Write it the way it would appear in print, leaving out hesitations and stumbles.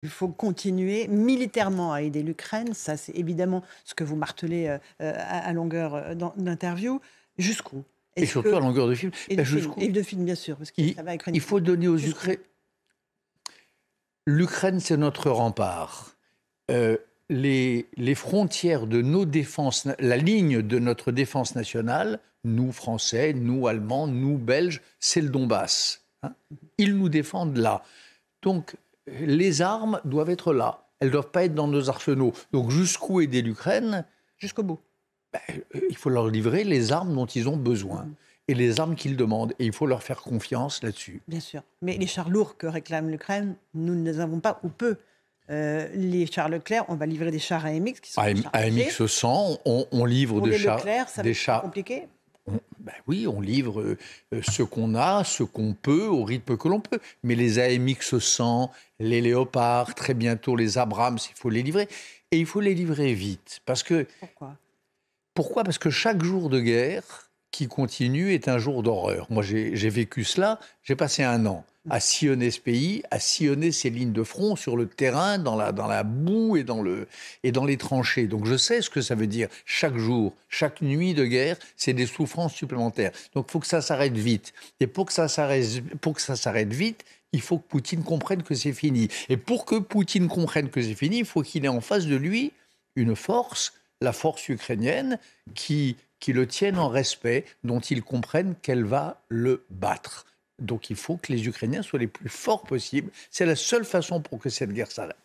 Il faut continuer militairement à aider l'Ukraine. Ça, c'est évidemment ce que vous martelez à longueur d'interview. Jusqu'où? Et Est-ce surtout à que longueur de film. et de film Jusqu'où et de film bien sûr, parce que il, ça va avec il Ukraine. faut donner aux Jusqu'où? Ukrainiens. L'Ukraine, c'est notre rempart. Euh, les frontières de nos défenses, la ligne de notre défense nationale, nous Français, nous Allemands, nous Belges, c'est le Donbass. Hein. Ils nous défendent là. Donc, les armes doivent être là. Elles ne doivent pas être dans nos arsenaux. Donc, jusqu'où aider l'Ukraine? Jusqu'au bout. Il faut leur livrer les armes dont ils ont besoin Mhm. et les armes qu'ils demandent. Et il faut leur faire confiance là-dessus. Bien sûr. Mais les chars lourds que réclame l'Ukraine, nous ne les avons pas ou peu. Les chars Leclerc, on va livrer des chars AMX qui sont des chars légers. AMX 100, on livre Pour des les chars. Leclerc, ça va Des être plus chars compliqué. ben oui, on livre ce qu'on a, ce qu'on peut, au rythme que l'on peut. Mais les AMX 100, les Léopards, très bientôt les Abrams, il faut les livrer. Et il faut les livrer vite. Pourquoi? Pourquoi? Parce que chaque jour de guerre qui continue est un jour d'horreur. Moi, j'ai vécu cela. J'ai passé un an à sillonner ce pays, à sillonner ces lignes de front sur le terrain, dans la boue et dans les tranchées. Donc je sais ce que ça veut dire. Chaque jour, chaque nuit de guerre, c'est des souffrances supplémentaires. Donc il faut que ça s'arrête vite. Et pour que ça s'arrête vite, il faut que Poutine comprenne que c'est fini. Et pour que Poutine comprenne que c'est fini, il faut qu'il ait en face de lui une force, la force ukrainienne, qui le tienne en respect, dont ils comprennent qu'elle va le battre. Donc il faut que les Ukrainiens soient les plus forts possibles. C'est la seule façon pour que cette guerre s'arrête.